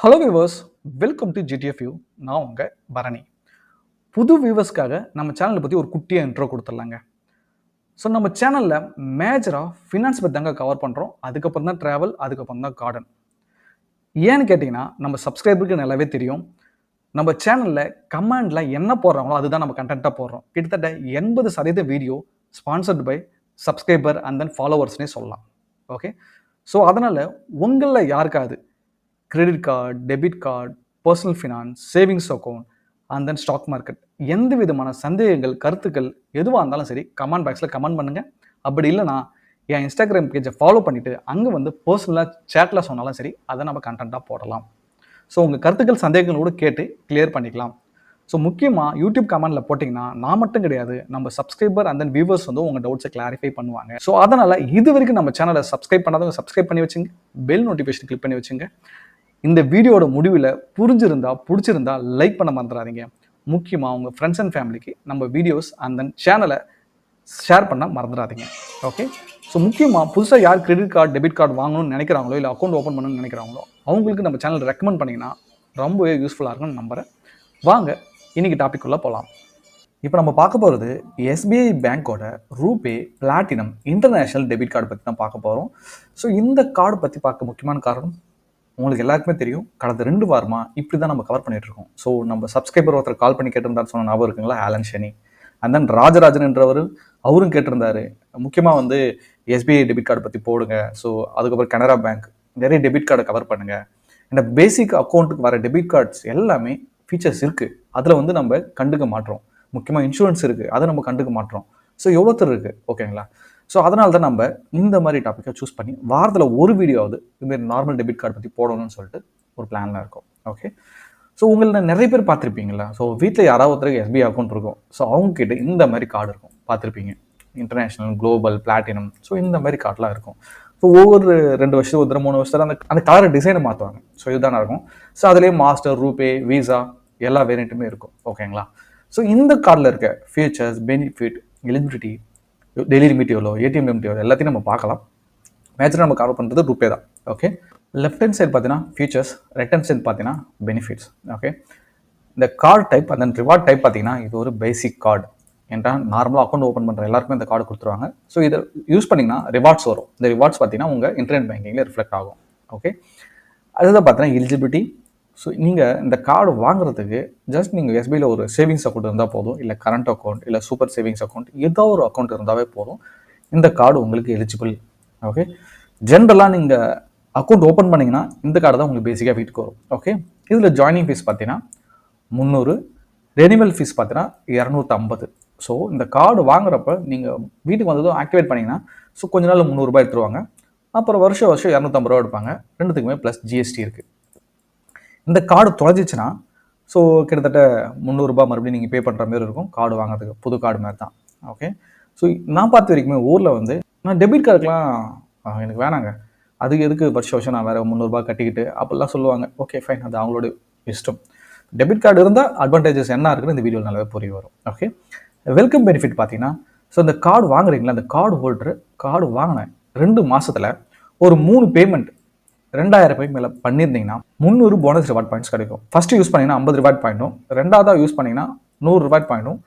Hello viewers, welcome to GTF view. நான் உங்கள் பரணி. புது வியூவர்ஸ்க்காக நம்ம சேனலை பற்றி ஒரு குட்டியாக இன்ட்ரோ கொடுத்துடலாங்க. ஸோ நம்ம சேனலில் மேஜராக ஃபினான்ஸ் பற்றி தாங்க கவர் பண்ணுறோம். அதுக்கப்புறம் தான் ட்ராவல், அதுக்கப்புறம் தான் கார்டன். ஏன்னு கேட்டிங்கன்னா நம்ம சப்ஸ்கிரைபருக்கு நல்லாவே தெரியும். நம்ம சேனலில் கமெண்டில் என்ன போடுறாங்களோ அதுதான் நம்ம கண்டென்ட்டாக போடுறோம். கிட்டத்தட்ட 80% video sponsored by subscriber and then ஃபாலோவர்ஸ்னே சொல்லலாம். ஓகே, ஸோ அதனால் உங்களில் யாருக்காவது credit card, debit card, personal finance, savings account and then stock market எந்த விதமான சந்தேகங்கள், கருத்துக்கள் எதுவாக இருந்தாலும் சரி கமெண்ட் பாக்ஸில் கமெண்ட் பண்ணுங்கள். அப்படி இல்லைனா என் இன்ஸ்டாகிராம் பேஜை ஃபாலோ பண்ணிவிட்டு அங்கே வந்து பர்சனலாக சேட்டில் சொன்னாலும் சரி அதை நம்ம கண்டென்ட்டாக போடலாம். ஸோ உங்கள் கருத்துக்கள், சந்தேகங்களோடு கேட்டு கிளியர் பண்ணிக்கலாம். ஸோ முக்கியமாக யூடியூப் கமெண்டில் போட்டிங்கன்னா நான் மட்டும் கிடையாது, நம்ம சப்ஸ்கிரைபர் அண்ட் தென் வியூவர்ஸ் வந்து உங்கள் டவுட்ஸை கிளாரிஃபை பண்ணுவாங்க. ஸோ அதனால் இது வரைக்கும் நம்ம சேனலை சப்ஸ்கிரைப் பண்ணாதவங்க சப்ஸ்கிரைப் பண்ணி வச்சுங்க, பெல் நோட்டிஃபிகேஷன் கிளிக் பண்ணி வச்சுங்க. இந்த வீடியோட முடிவில் பிடிச்சிருந்தா லைக் பண்ண மறந்துடாதீங்க. முக்கியமாக உங்கள் ஃப்ரெண்ட்ஸ் அண்ட் ஃபேமிலிக்கு நம்ம வீடியோஸ் அண்ட் தென் சேனலை ஷேர் பண்ண மறந்துடாதீங்க. ஓகே, ஸோ முக்கியமாக புதுசாக யார் கிரெடிட் கார்டு, டெபிட் கார்டு வாங்கணும்னு நினைக்கிறாங்களோ இல்லை அக்கௌண்ட் ஓப்பன் பண்ணணும்னு நினைக்கிறாங்களோ அவங்களுக்கு நம்ம சேனல் ரெக்கமெண்ட் பண்ணிங்கன்னா ரொம்பவே யூஸ்ஃபுல்லாக இருக்கும்னு நம்புகிறேன். வாங்க இன்றைக்கி டாபிக் உள்ள போகலாம். இப்போ நம்ம பார்க்க போகிறது எஸ்பிஐ பேங்கோட RuPay platinum international debit card பற்றி தான் பார்க்க போகிறோம். ஸோ இந்த கார்டு பற்றி பார்க்க முக்கியமான காரணம் உங்களுக்கு எல்லாருக்குமே தெரியும், கடந்த 2 வாரமாக இப்படி தான் நம்ம கவர் பண்ணிட்டு இருக்கோம். ஸோ நம்ம சப்ஸ்கிரைபர் ஒருத்தர் கால் பண்ணி கேட்டிருந்தாரு, சொன்ன ஞாபகம் இருக்குங்களா, ஆலன் ஷெனி. அண்ட் தென் ராஜராஜன் என்றவர் அவரும் கேட்டிருந்தாரு, முக்கியமாக வந்து எஸ்பிஐ டெபிட் கார்டு பற்றி போடுங்க. ஸோ அதுக்கப்புறம் கனரா பேங்க் நிறைய டெபிட் கார்டை கவர் பண்ணுங்கள். இந்த பேசிக் அக்கௌண்ட்டுக்கு வர டெபிட் கார்ட்ஸ் எல்லாமே ஃபீச்சர்ஸ் இருக்குது, அதில் வந்து நம்ம கண்டுக்க மாட்டோம். முக்கியமாக இன்சூரன்ஸ் இருக்குது, அதை நம்ம கண்டுக்க மாட்டோம். ஸோ எவ்வளோத்தர் இருக்குது, ஓகேங்களா. ஸோ அதனால தான் நம்ம இந்த மாதிரி டாப்பிக்கை சூஸ் பண்ணி வாரத்தில் ஒரு வீடியோவது இதுமாரி நார்மல் டெபிட் கார்டு பற்றி போடணும்னு சொல்லிட்டு ஒரு பிளானில் இருக்கும். ஓகே, ஸோ உங்களில் நிறைய பேர் பார்த்துருப்பீங்களா, ஸோ வீட்டில் யாராவது ஒருத்தருக்கு எஸ்பிஐ அக்கௌண்ட் இருக்கும். ஸோ அவங்கக்கிட்ட இந்த மாதிரி கார்டு இருக்கும், பார்த்துருப்பீங்க. இன்டர்நேஷ்னல், குளோபல், பிளாட்டினம், ஸோ இந்த மாதிரி கார்டெலாம் இருக்கும். ஸோ ஒவ்வொரு 2 வருஷம், ஒரு 3 வருஷத்தில் அந்த கலர் டிசைனை மாற்றுவாங்க. ஸோ இதுதானே இருக்கும். ஸோ அதுலேயே மாஸ்டர், ரூபே, வீசா எல்லா வேரியண்ட்டுமே இருக்கும், ஓகேங்களா. ஸோ இந்த கார்டில் இருக்க features, benefit, eligibility, daily limit எவ்வளோ, ஏடிஎம் லிமிட் எவ்வளோ எல்லாத்தையும் நம்ம பார்க்கலாம். மேஜராக நம்ம கவர் பண்ணுறது ரூபே தான். ஓகே, லெஃப்ட் ஹேண்ட் சைட் பார்த்தீங்கன்னா ஃபீச்சர்ஸ், ரைட் ஹேண்ட் சைட் பார்த்தீங்கன்னா பெனிஃபிட்ஸ். ஓகே, இந்த கார்டு டைப் அந்த ரிவார்ட் டைப் பார்த்தீங்கன்னா இது ஒரு பேசிக் கார்டு. ஏன்னா நார்மலாக அக்கௌண்ட் ஓப்பன் பண்ணுற எல்லாருக்குமே இந்த கார்டு கொடுத்துருவாங்க. ஸோ இதை யூஸ் பண்ணிங்கன்னா ரிவார்ட்ஸ் வரும். இந்த ரிவார்ட்ஸ் பார்த்தீங்கன்னா உங்கள் இன்டர்நெட் பேங்கிங்கில் ரிஃப்ளெக்ட் ஆகும். ஓகே, அதுதான் பார்த்தீங்கன்னா எலிஜிபிலிட்டி. ஸோ நீங்கள் இந்த கார்டு வாங்குறதுக்கு ஜஸ்ட் நீங்கள் எஸ்பிஐயில் ஒரு சேவிங்ஸ் அக்கௌண்ட் இருந்தால் போதும், இல்லை கரண்ட் அக்கௌண்ட், இல்லை சூப்பர் சேவிங்ஸ் அக்கௌண்ட், ஏதோ ஒரு அக்கௌண்ட் இருந்தாவே போதும், இந்த கார்டு உங்களுக்கு எலிஜிபிள். ஓகே, ஜென்ரலாக நீங்கள் அக்கௌண்ட் ஓப்பன் பண்ணிங்கன்னா இந்த கார்டு தான் உங்களுக்கு பேசிக்காக வீட்டுக்கு வரும். ஓகே, இதில் ஜாயினிங் ஃபீஸ் பார்த்தீங்கன்னா 300, ரெனிவல் ஃபீஸ் பார்த்தீங்கன்னா 250. ஸோ இந்த கார்டு வாங்குறப்ப நீங்கள் வீட்டுக்கு வந்ததும் ஆக்டிவேட் பண்ணிங்கன்னா ஸோ கொஞ்ச நாள் 300 ரூபாய் எடுத்துருவாங்க. அப்புறம் வருஷம் 250 ரூபா எடுப்பாங்க. ரெண்டுத்துக்குமே ப்ளஸ் ஜிஎஸ்டி இருக்குது. இந்த கார்டு தொலைஞ்சிச்சுன்னா ஸோ கிட்டத்தட்ட 300 ரூபா மறுபடியும் நீங்கள் பே பண்ணுற மாதிரி இருக்கும் கார்டு வாங்குறதுக்கு, புது கார்டு மாதிரி தான். ஓகே, ஸோ நான் பார்த்த வரைக்குமே ஊரில் வந்து நான் டெபிட் கார்டுக்கெலாம் எனக்கு வேணாங்க, அதுக்கு எதுக்கு வருஷம் நான் வேறு 300 ரூபா கட்டிக்கிட்டு அப்படிலாம் சொல்லுவாங்க. ஓகே ஃபைன், அது அவங்களோட இஷ்டம். டெபிட் கார்டு இருந்தால் அட்வான்டேஜஸ் என்ன இருக்குன்னு இந்த வீடியோவில் நல்லாவே புரிய வரும். ஓகே, வெல்கம் பெனிஃபிட் பார்த்தீங்கன்னா ஸோ இந்த கார்டு வாங்குறீங்களா, அந்த கார்டு ஹோல்டரு கார்டு வாங்கினேன் 2 மாதத்தில் ஒரு 3 பேமெண்ட் 2000 ரூபாய்க்கு மேலே பண்ணியிருந்தீங்கன்னா 300 போனஸ் ரிவார்ட் பாயிண்ட்ஸ் கிடைக்கும். ஃபஸ்ட்டு யூஸ் பண்ணிங்கன்னா 50 ரிவார்ட் பாயிண்ட்டும், ரெண்டாவதாக யூஸ் பண்ணிங்கன்னா 100 ரிவார்ட் பாயிண்ட்டும்,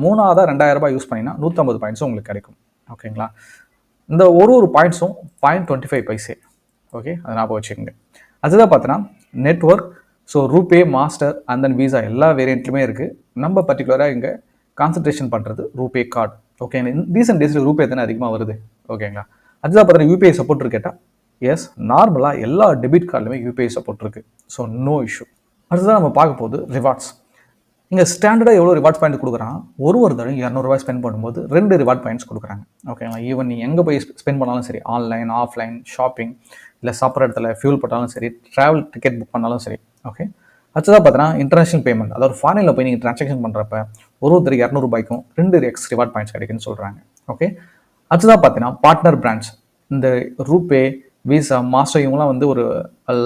மூணாவதாக 2000 ரூபாய் யூஸ் பண்ணிங்கன்னா 150 பாயிண்ட்ஸும் உங்களுக்கு கிடைக்கும். ஓகேங்களா, இந்த ஒரு பாயிண்ட்ஸும் 0.25 பைசே. ஓகே, அதை ஞாபகம் வச்சுக்கோங்க. அதுதான் பார்த்தோன்னா network. So RuPay, master and then visa எல்லா வேரியண்ட்லுமே இருக்குது. நம்ம பர்டிகுலராக இங்கே கான்சன்ட்ரேஷன் பண்ணுறது ரூபே கார்டு. ஓகேங்களா, ரீசெண்ட் டேஸில் ரூபே தானே அதிகமாக வருது. ஓகேங்களா, அதுதான் பார்த்தீங்கன்னா யூபிஐ சப்போர்ட் கேட்டால் எஸ், நார்மலாக எல்லா டெபிட் கார்டுலையுமே யூபிஐ சப்போர்ட் இருக்குது. So no issue. அடுத்ததான் நம்ம பார்க்க போகுது ரிவார்ட்ஸ். இங்கே ஸ்டாண்டர்டாக எவ்வளோ ரிவார்ட்ஸ் பாயிண்ட் கொடுக்குறாங்க, ஒரு தடவை 200 ரூபாய் ஸ்பெண்ட் பண்ணும்போது 2 ரிவார்ட் பாயிண்ட்ஸ் கொடுக்குறாங்க. ஓகேங்களா, ஈவன் நீங்கள் எங்கே போய் ஸ்பெண்ட் பண்ணாலும் சரி, ஆன்லைன், ஆஃப்லைன், ஷாப்பிங், இல்லை சாப்பிட்ற இடத்துல ஃபியூல் போட்டாலும் சரி, ட்ராவல் டிக்கெட் புக் பண்ணாலும் சரி. ஓகே, அடுத்ததாக பார்த்தீங்கன்னா இன்டர்நேஷனல் பேமெண்ட், அதாவது ஃபாரினில் போய் நீங்கள் ட்ரான்சாக்ஷன் பண்ணுறப்ப ஒருத்தருக்கு 200 ரூபாய்க்கும் 2 எக்ஸ் ரிவார்ட் பாயிண்ட்ஸ் கிடைக்குன்னு சொல்கிறாங்க. ஓகே, அடுத்ததாக பார்த்தீங்கன்னா பார்ட்னர் பிராண்ட்ஸ். இந்த ரூபே, வீசா, மாஸ்டர் இவங்களாம் வந்து ஒரு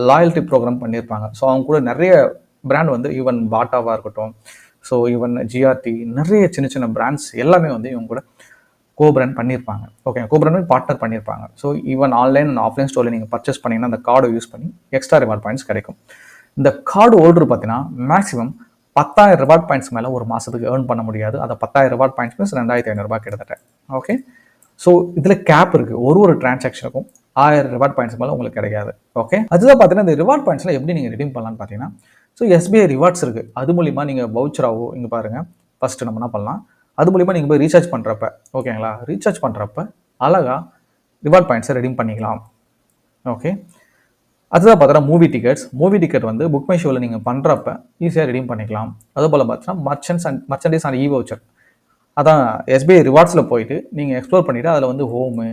லாயல்ட்டி ப்ரோக்ராம் பண்ணியிருப்பாங்க. ஸோ அவங்க கூட நிறைய பிராண்ட் வந்து ஈவன் பாட்டாவாக இருக்கட்டும், ஸோ ஈவன் ஜிஆர்டி, நிறைய சின்ன சின்ன பிராண்ட்ஸ் எல்லாமே வந்து இவங்க கூட கோ பிராண்ட் பண்ணியிருப்பாங்க. ஓகே, கோ பிராண்ட் பார்ட்னர் பண்ணியிருப்பாங்க. So even online and offline ஸ்டோரில் நீங்கள் பர்ச்சேஸ் பண்ணிங்கன்னா அந்த கார்டை யூஸ் பண்ணி எக்ஸ்ட்ரா ரிவார்ட் பாயிண்ட்ஸ் கிடைக்கும். இந்த கார்டு ஹோல்டர் பார்த்தீங்கன்னா மேக்ஸிமம் 10,000 ரிவார்ட் பாயிண்ட்ஸ் மேலே ஒரு மாதத்துக்கு ஏர்ன் பண்ண முடியாது. அதை 10,000 ரிவார்ட் பாயிண்ட்ஸ் ப்ளஸ் 2,500 கிட்டத்தட்ட. ஓகே, ஸோ இதில் கேப் இருக்குது. ஒரு டிரான்சாக்ஷனுக்கும் 1000 ரிவார்ட் பாயிண்ட்ஸ் மேலே உங்களுக்கு கிடைக்காது. ஓகே, அதுதான் பார்த்தீங்கன்னா இந்த ரிவார்ட் பாயிண்ட்ஸில் எப்படி நீங்கள் ரெடீம் பண்ணலான்னு பார்த்தீங்கன்னா, ஸோ எஸ்பிஐ ரிவார்ட்ஸ் இருக்குது. அது மூலிமா நீங்கள் வவுச்சராகவோ இங்கே பாருங்கள், ஃபஸ்ட்டு நம்ம என்ன பண்ணலாம், அது மூலிமா நீங்கள் போய் ரீசார்ஜ் பண்ணுறப்ப, ஓகேங்களா, ரீசார்ஜ் பண்ணுறப்ப அழகாக ரிவார்ட் பாயிண்ட்ஸை ரெடீம் பண்ணிக்கலாம். ஓகே, அதுதான் பார்த்தீங்கன்னா மூவி டிக்கெட் வந்து புக் மை ஷோவில் நீங்கள் பண்ணுறப்ப ஈஸியாக ரெடீம் பண்ணிக்கலாம். அதுபோல் பார்த்தீங்கன்னா மர்ச்சன்டைஸ் அண்ட் இ வவுச்சர், அதான் எஸ்பிஐ ரிவார்ட்ஸில் போயிட்டு நீங்கள் எக்ஸ்ப்ளோர் பண்ணிவிட்டு அதில் வந்து ஹோமு,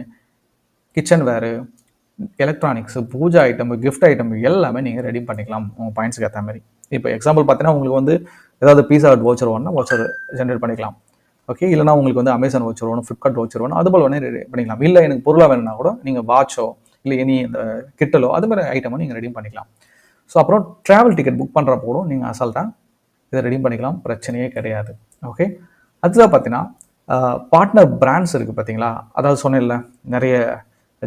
கிச்சன் வேறு, electronics, puja item, gift item எல்லாமே நீங்கள் ரெடீம் பண்ணிக்கலாம் உங்கள் பாயிண்ட்ஸுக்கு ஏற்ற மாதிரி. இப்போ எக்ஸாம்பிள் பார்த்தீங்கன்னா உங்களுக்கு வந்து ஏதாவது பீஸா ஹட் வவுச்சர் வேணும்னா வவுச்சர் ஜென்ரேட் பண்ணிக்கலாம். ஓகே, இல்லைனா உங்களுக்கு வந்து அமேசான் வவுச்சர் வேணும், ஃப்ளிப்கார்ட் வவுச்சர் வேணும், அதுபோல் வேணால் ரெடி பண்ணிக்கலாம். இல்லை எனக்கு பொருளாக வேணும்னா கூட நீங்கள் வாட்சோ இல்லை எனி இந்த கிட்டலோ அது மாதிரி ஐட்டமோ நீங்கள் ரெடீம் பண்ணிக்கலாம். ஸோ அப்புறம் ட்ராவல் டிக்கெட் புக் பண்ணுறப்போ கூட நீங்கள் அசால்ட்டாக இதை ரெடீம் பண்ணிக்கலாம், பிரச்சனையே கிடையாது. ஓகே, அதுதான் பார்த்தீங்கன்னா பார்ட்னர் பிராண்ட்ஸ் இருக்குது பார்த்தீங்களா, அதாவது சொன்னேன்ல நிறைய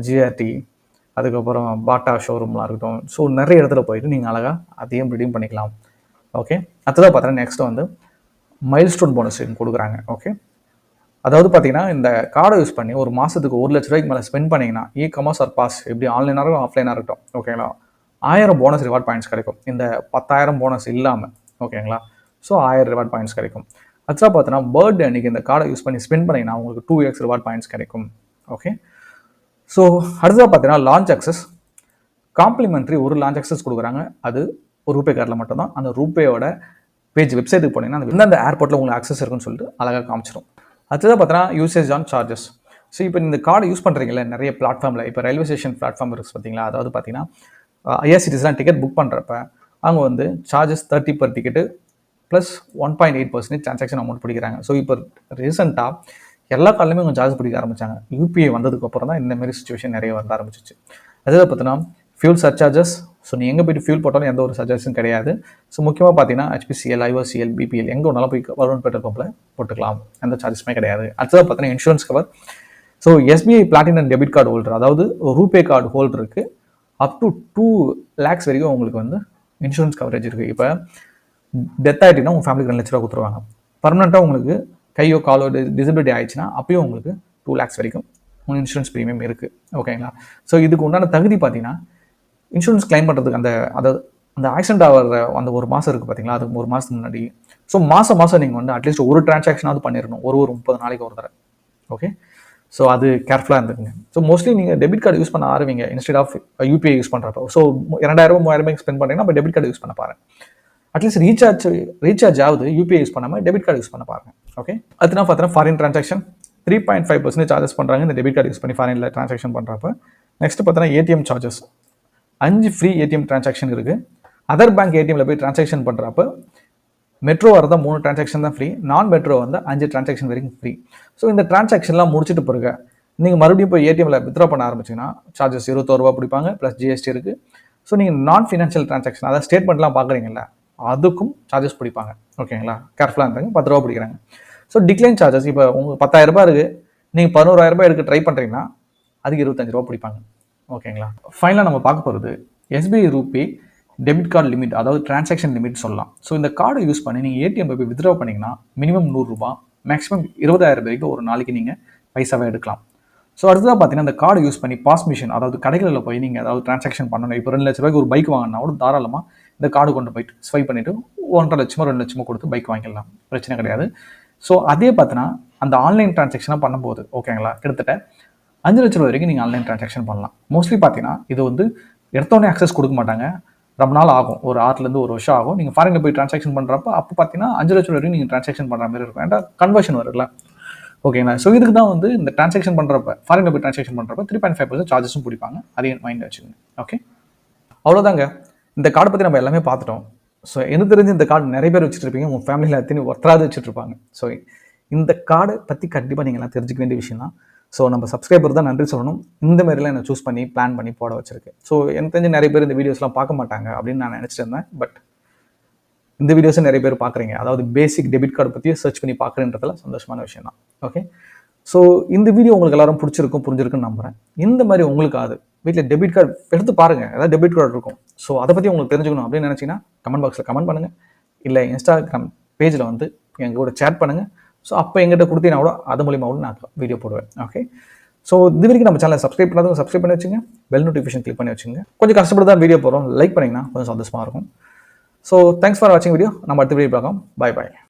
ஜிஆர்டி, அதுக்கப்புறம் பாட்டா ஷோரூம்லாம் இருக்கட்டும். ஸோ நிறைய இடத்துல போயிட்டு நீங்கள் அழகாக அதையும் ரெடீம் பண்ணிக்கலாம். ஓகே, அதுதான் பார்த்தீங்கன்னா நெக்ஸ்ட் வந்து மைல்ஸ்டோன் போனஸ் கொடுக்குறாங்க. ஓகே, அதாவது பார்த்தீங்கன்னா இந்த கார்டை யூஸ் பண்ணி ஒரு மாதத்துக்கு 1 லட்ச ரூபாய்க்கு மேலே ஸ்பெண்ட் பண்ணிங்கன்னா இ-காமர்ஸ் ஆர் பாஸ் எப்படி ஆன்லைனாக இருக்கும் ஆஃப்லைனாக இருக்கட்டும், ஓகேங்களா, 1000 போனஸ் ரிவார்ட் பாயிண்ட்ஸ் கிடைக்கும். இந்த 10,000 போனஸ் இல்லாமல், ஓகேங்களா, ஸோ 1000 ரிவார்ட் பாயிண்ட்ஸ் கிடைக்கும். அதுதான் பார்த்தீங்கன்னா பர்த்டே அன்றைக்கி இந்த கார்டை யூஸ் பண்ணி ஸ்பெண்ட் பண்ணிங்கன்னா உங்களுக்கு 2x ரிவார்ட் பாயிண்ட்ஸ் கிடைக்கும். ஓகே, ஸோ அடுத்ததாக பார்த்தீங்கன்னா லான்ச் அக்சஸ் காம்ப்ளிமெண்ட்ரி ஒரு லான்ச் அக்சஸ் கொடுக்குறாங்க. அது ஒரு ரூபே கார்டில் மட்டும்தான். அந்த ரூபேயோட பேஜ் வெப்சைட்டுக்கு போனீங்கன்னா அந்த ஏர்போர்ட்டில் உங்களுக்கு ஆக்சஸ் இருக்குன்னு சொல்லிட்டு அழகாக காமிச்சிடும். அதுதான் பார்த்தீங்கன்னா யூசேஜ் ஆன் சார்ஜஸ். ஸோ இப்போ இந்த கார்டு யூஸ் பண்ணுறீங்களா நிறைய பிளாட்ஃபார்மில், இப்போ ரயில்வே ஸ்டேஷன் பிளாட்ஃபார்ம் இருக்குது பார்த்தீங்களா, அதாவது பார்த்தீங்கன்னா ஐஆர்சிடிஸ்லாம் டிக்கெட் புக் பண்ணுறப்ப அவங்க வந்து charges 30 per ticket plus 1.8% transaction amount பிடிக்கிறாங்க. ஸோ இப்போ ரீசெண்டாக எல்லா கார்டுலையுமே கொஞ்சம் சார்ஜ் பிடிக்க ஆரம்பிச்சாங்க. யூபிஐ வந்ததுக்கப்புறம் தான் இந்த மாதிரி சுச்சுவேஷன் நிறைய வர ஆரம்பிச்சிச்சு. அதுதான் பார்த்தீங்கன்னா ஃபியூல் சர்சார்ஜஸ். ஸோ நீ எங்கே போய்ட்டு ஃபியூல் போட்டாலும் எந்த ஒரு சர்ஜஸும் கிடையாது. ஸோ முக்கியமாக பார்த்தீங்கன்னா ஹெச்பிசிஎல், ஐஓசிஎல், பிபிஎல் எங்கே ஒன்றாலும் போய் வருண் பெட்ரோல் பம்பில் போட்டுக்கலாம், எந்த சார்ஜஸுமே கிடையாது. அடுத்ததாக பார்த்தீங்கன்னா insurance cover. So SBI platinum debit card holder, அதாவது ரூபே கார்டு ஹோல்டருக்கு அப் டு 2 lakhs வரைக்கும் உங்களுக்கு வந்து இன்சூரன்ஸ் கவரேஜ் இருக்குது. இப்போ டெத் ஆகிட்டிங்கன்னா உங்கள் ஃபேமிலிக்கு 2 லட்ச ரூபா கொடுத்துருவாங்க. பர்மனெண்ட்டாக உங்களுக்கு கையோ காலோ டிசபிலிட்டி ஆயிடுச்சுன்னா அப்பயும் உங்களுக்கு 2 lakhs வரைக்கும் உங்களுக்கு இன்சூரன்ஸ் ப்ரீமியம் இருக்குது. ஓகேங்களா, ஸோ இதுக்கு உண்டான தகுதி பார்த்தீங்கன்னா இன்சூரன்ஸ் கிளைம் பண்ணுறதுக்கு அந்த ஆக்சிடென்ட் ஆகிற அந்த ஒரு மாதம் இருக்குது பார்த்தீங்களா, அதுக்கு ஒரு மாதத்துக்கு முன்னாடி. ஸோ மாதம் நீங்கள் வந்து அட்லீஸ்ட் ஒரு டிரான்சாக்ஷனாவது பண்ணிடணும், ஒரு 30 நாளைக்கு ஒரு தடவை. ஓகே, ஸோ அது கேர்ஃபுல்லாக இருந்துக்குங்க. ஸோ மோஸ்ட்லி நீங்கள் டெபிட் கார்டு யூஸ் பண்ண ஆரம்பிங்க இன்ஸ்டெட் ஆஃப் யூபிஐ யூஸ் பண்ணுறப்போ. ஸோ 2000 3000 ஸ்பெண்ட் பண்ணுறீங்கன்னா அப்போ டெபிட் கார்டு யூஸ் பண்ண பாருங்க. அட்லீஸ்ட் ரீசார்ஜ் ஆகுது யூபிஐ யூஸ் பண்ணாமல் டெபிட் கார்டு யூஸ் பண்ண பாருங்க. ஓகே, அதுனா பார்த்தீங்கன்னா ஃபாரின் டிரான்சாக்ஷன் 3.5% சார்ஜஸ் பண்ணுறாங்க இந்த டெபிட் கார்டு யூஸ் பண்ணி ஃபாரினில் டிரான்சாக்ஷன் பண்ணுறப்ப. நெக்ஸ்ட் பார்த்தீங்கன்னா ATM charges 5 free ATM transaction இருக்குது. அதர் பேங்க் ஏடிஎம்ல போய் டிரான்சாக்ஷன் பண்ணுறப்ப மெட்ரோ வரதா 3 டிரான்சாக்ஷன் தான் ஃப்ரீ, நான் மெட்ரோ வந்து 5 டிரான்சாக்ஷன் வரைக்கும் ஃப்ரீ. ஸோ இந்த டிரான்சாக்ஷன்லாம் முடிச்சுட்டு பிறகு நீங்கள் மறுபடியும் போய் ஏடிஎம்ல வித்ரா பண்ண ஆரம்பிச்சிங்கன்னா சார்ஜஸ் 21 ரூபா பிடிப்பாங்க, ப்ளஸ் ஜிஎஸ்டி இருக்குது. ஸோ நீங்கள் நான் ஃபினான்ஷியல் டிரான்சாக்ஷன் அதாவது ஸ்டேட்மெண்ட்லாம் பார்க்குறீங்களா, அதுக்கும் சார்ஜஸ் பிடிப்பாங்க. ஓகேங்களா, கேர்ஃபுல்லாக இருந்தாங்க, 10 ரூபா பிடிக்கிறாங்க. ஸோ டிக்ளைன் சார்ஜஸ் இப்போ உங்களுக்கு 10,000 ரூபாய் இருக்குது, நீங்கள் 11,000 ரூபாய் எடுக்க ட்ரை பண்ணுறீங்கன்னா அதுக்கு 25 ரூபா பிடிப்பாங்க. ஓகேங்களா, ஃபைனலாக நம்ம பார்க்க போகிறது SBI RuPay debit card limit, அதாவது டிரான்சாக்ஷன் லிமிட் சொல்லலாம். ஸோ இந்த கார்டை யூஸ் பண்ணி நீங்கள் ஏடிஎம் போய் வித்ட்ரா பண்ணிங்கன்னா மினிமம் 100 ரூபா, மேக்ஸிமம் 20,000 வரைக்கும் ஒரு நாளைக்கு நீங்கள் பைசாவை எடுக்கலாம். ஸோ அடுத்ததாக பார்த்தீங்கன்னா இந்த கார்டு யூஸ் பண்ணி பாஸ் மிஷின், அதாவது கடைகளில் போய் நீங்கள் அதாவது டிரான்சாக்ஷன் பண்ணணும். இப்போ 2 லட்ச ரூபாய்க்கு ஒரு பைக் வாங்கினா கூட தாராளமாக இந்த கார்டு கொண்டு போயிட்டு ஸ்வைப் பண்ணிவிட்டு 1.5 லட்சமோ 2 லட்சமோ கொடுத்து பைக் வாங்கிடலாம், பிரச்சனை கிடையாது. ஸோ அதே பார்த்தீங்கன்னா அந்த ஆன்லைன் டிரான்சாக்ஷனாக பண்ணும்போது ஓகேங்களா கிட்டத்தட்ட 5 லட்ச ரூபா வரைக்கும் நீங்கள் ஆன்லைன் டிரான்சாக்ஷன் பண்ணலாம். மோஸ்ட்லி பார்த்தீங்கன்னா இது வந்து எடுத்தோடனே அக்சஸ் கொடுக்க மாட்டாங்க, ரொம்ப நாள் ஆகும், ஒரு 6 to 1 வருஷம் ஆகும். நீங்கள் ஃபாரினில் போய் டிரான்சாக்ஷன் பண்ணுறப்ப அப்போ பார்த்தீங்கன்னா 5 லட்சம் வரைக்கும் நீங்கள் டிரான்சாக்ஷன் பண்ணுற மாதிரி இருக்கும், ஏன்டா கன்வர்ஷன் வருதுல. ஓகேங்களா, ஸோ இதுக்கு தான் வந்து இந்த டிரான்சாக்ஷன் பண்ணுறப்ப ஃபாரினில் போய் டிரான்சாக்ஷன் பண்ணுறப்ப 3.5% சார்ஜஸும் பிடிப்பாங்க, அதையும் மைண்டில் வச்சுக்கோங்க. ஓகே, அவ்வளோதாங்க. இந்த கார்டை பற்றி நம்ம எல்லாமே பார்த்துட்டோம். ஸோ எனக்கு தெரிஞ்சு இந்த கார்டு நிறைய பேர் வச்சுட்டு இருப்பீங்க, உங்கள் ஃபேமிலியில் எத்தனை ஒருத்தராது வச்சுட்டு இருப்பாங்க. ஸோ இந்த கார்டை பற்றி கண்டிப்பாக நீங்கள் எல்லாம் தெரிஞ்சுக்க வேண்டிய விஷயம் தான். ஸோ நம்ம சப்ஸ்கிரைபர் தான் நன்றி சொல்லணும், இந்த மாதிரிலாம் என்ன சூஸ் பண்ணி பிளான் பண்ணி போட வச்சிருக்கு. ஸோ எனக்கு தெரிஞ்சு நிறைய பேர் இந்த வீடியோஸ்லாம் பார்க்க மாட்டாங்க அப்படின்னு நான் நினச்சிட்டு இருந்தேன். பட் இந்த வீடியோஸை நிறைய பேர் பார்க்குறீங்க, அதாவது பேசிக் டெபிட் கார்டு பற்றியே சர்ச் பண்ணி பார்க்குறேன்றதுல சந்தோஷமான விஷயம் தான். ஓகே, ஸோ இந்த வீடியோ உங்களுக்கு எல்லாரும் பிடிச்சிருக்கும், புரிஞ்சிருக்குன்னு நம்புறேன். இந்த மாதிரி உங்களுக்கு வீட்டில் டெபிட் கார்டு எடுத்து பாருங்க, ஏதாவது டெபிட் கார்டு இருக்கும். ஸோ அதை பற்றி உங்களுக்கு தெரிஞ்சுக்கணும் அப்படின்னு நினச்சிங்கன்னா கமெண்ட் பாக்ஸில் கமெண்ட் பண்ணுங்கள், இல்லை இன்ஸ்டாகிராம் பேஜில் வந்து எங்கள் கூட சேட் பண்ணுங்கள். ஸோ அப்போ எங்கிட்ட கொடுத்தீங்கன்னா கூட அது மூலியமாக கூட நான் வீடியோ போடுவேன். ஓகே, ஸோ இது வரைக்கும் நம்ம சேனலை சப்ஸ்கிரைப் பண்ணாதவங்க சப்ஸ்கிரைப் பண்ணி வச்சுங்க, பெல் நோட்டிஃபிகேஷன் கிளிக் பண்ணி வச்சுங்க. கொஞ்சம் கஷ்டப்பட்டு தான் வீடியோ போகிறோம், லைக் பண்ணிங்கன்னா கொஞ்சம் சந்தோஷமாக இருக்கும். ஸோ தேங்க்ஸ் ஃபார் வாட்சிங் வீடியோ. நம்ம அடுத்த வீடியோ பார்க்கலாம். பாய் பாய்.